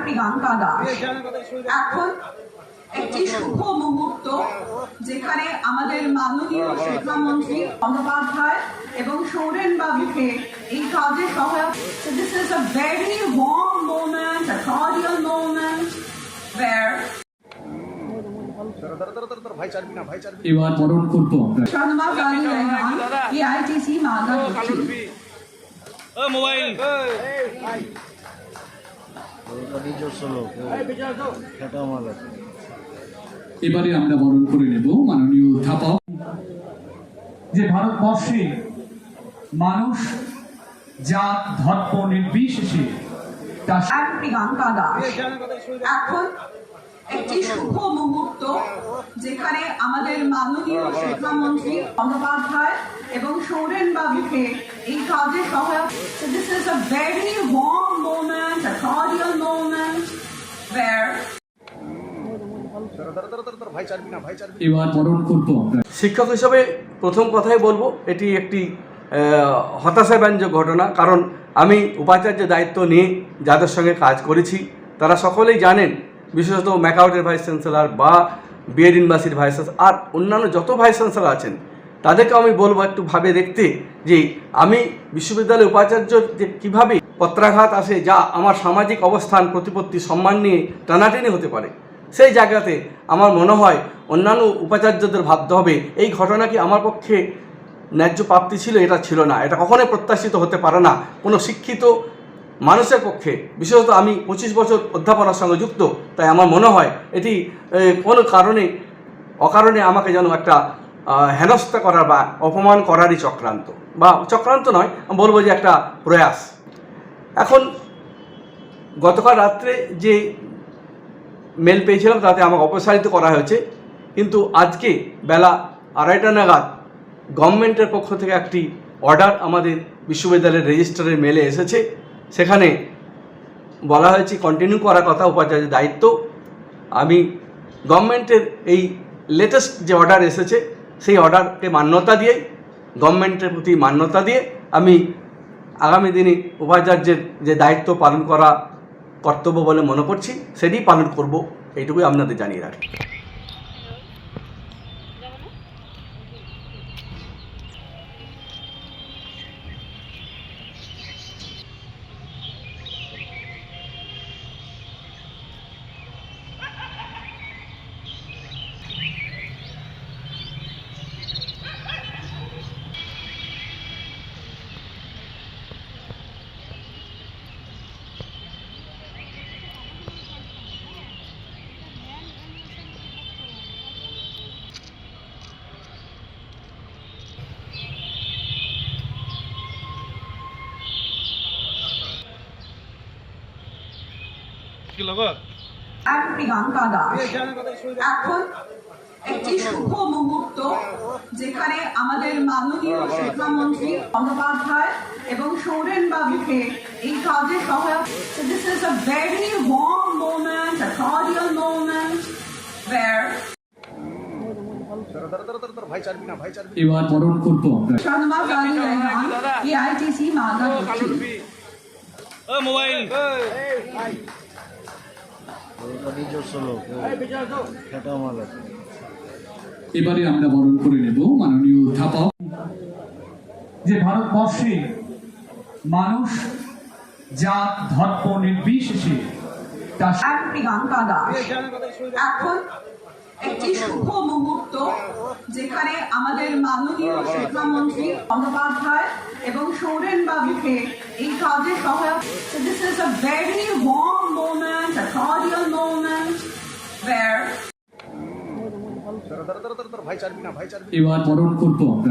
প্রিয়াঙ্কা দাস এখন একটি শুভ মুহূর্ত যেখানে আমাদের মাননীয় শিক্ষামন্ত্রী বন্দ্যোপাধ্যায় এবং সৌরেন বাবুকে এই কাজে সহায়তা। So this is a very warm moment, a cordial moment where এবার বরণ করবো আমরা শাহনওয়াজ আলী রেহান এআইটিসি মালদা এবারে আমরা বরণ করে নেব মাননীয় অধ্যাপক। যে ভারতবর্ষে মানুষ জাত ধর্ম নির্বিশেষে প্রিয়াঙ্কা দাস এখন একটি শুভ মুহূর্ত যেখানে আমাদের মাননীয় শিক্ষামন্ত্রী বন্দ্যোপাধ্যায় এবং সৌরেন বাবুকে এই কাজে সহায়তা। So this is a very warm moment, a cordial moment where এবার বরণ করবো আমরা। শিক্ষক হিসাবে প্রথম কথাই বলবো এটি একটি হতাশাব্যঞ্জক ঘটনা, কারণ আমি উপাচার্যের দায়িত্ব নিয়ে যাদের সঙ্গে কাজ করেছি তারা সকলেই জানেন, বিশেষত ম্যাকাউটের ভাইস চ্যান্সেলর বা বিএড ইউনিভার্সিটির ভাইস চ্যান্সেলর আর অন্যান্য যত ভাইস চ্যান্সেলর আছেন তাদেরকে আমি বলবো একটু ভাবে দেখতে যে আমি বিশ্ববিদ্যালয়ের উপাচার্য যে কীভাবে পত্রাঘাত আসে যা আমার সামাজিক অবস্থান প্রতিপত্তি সম্মান নিয়ে টানাটানি হতে পারে, সেই জায়গাতে আমার মনে হয় অন্যান্য উপাচার্যদের ভাবতে হবে এই ঘটনা কি আমার পক্ষে ন্যায্য প্রাপ্তি ছিল? এটা ছিল না, এটা কখনোই প্রত্যাশিত হতে পারে না কোনো শিক্ষিত মানুষের পক্ষে। বিশেষত আমি 25 বছর অধ্যাপনার সঙ্গে যুক্ত, তাই আমার মনে হয় এটি কোনো অকারণে আমাকে যেন একটা হেনস্থা করার বা অপমান করারই চক্রান্ত, বা চক্রান্ত নয় আমি বলবো যে একটা প্রয়াস। এখন গতকাল রাত্রে যে মেল পেয়েছিলাম তাতে আমাকে অপসারিত করা হয়েছে, কিন্তু আজকে বেলা 2:30 নাগাদ গভর্নমেন্টের পক্ষ থেকে একটি অর্ডার আমাদের বিশ্ববিদ্যালয়ের রেজিস্ট্রারের মেলে এসেছে। সেখানে বলা হয়েছে কন্টিনিউ করার কথা উপাচার্যের দায়িত্ব। আমি গভর্নমেন্টের এই লেটেস্ট যে অর্ডার এসেছে সেই অর্ডারকে মান্যতা দিয়ে, গভর্নমেন্টের প্রতি মান্যতা দিয়ে আমি আগামী দিনে উপাচার্যের যে দায়িত্ব পালন করা কর্তব্য বলে মনে করছি সেটি পালন করব, এইটুকুই আপনাদের জানিয়ে রাখি। প্রিয়াঙ্কা দাস এখন একটি শুভ মুহূর্ত যেখানে আমাদের মাননীয় শিক্ষামন্ত্রী বন্দ্যোপাধ্যায় এবং সৌরেন বাবুকে এই কাজে সহায়তা। So this is a very warm moment, a cordial moment where এবার বরণ করবো আমরা শাহনওয়াজ আলী রেহান এআইটিসি মালদা এবারে আমরা বরণ করে নেব মাননীয় অধ্যাপক। যে ভারতবর্ষে মানুষ জাত ধর্ম নির্বিশেষে প্রিয়াঙ্কা দাস এখন একটি শুভ মুহূর্ত যেখানে আমাদের মাননীয় শিক্ষামন্ত্রী বন্দ্যোপাধ্যায় এবং সৌরেন বাবুকে এই কাজে সহায়তা। So this is a very warm moment, a cordial moment where এবার বরণ করবো আমরা।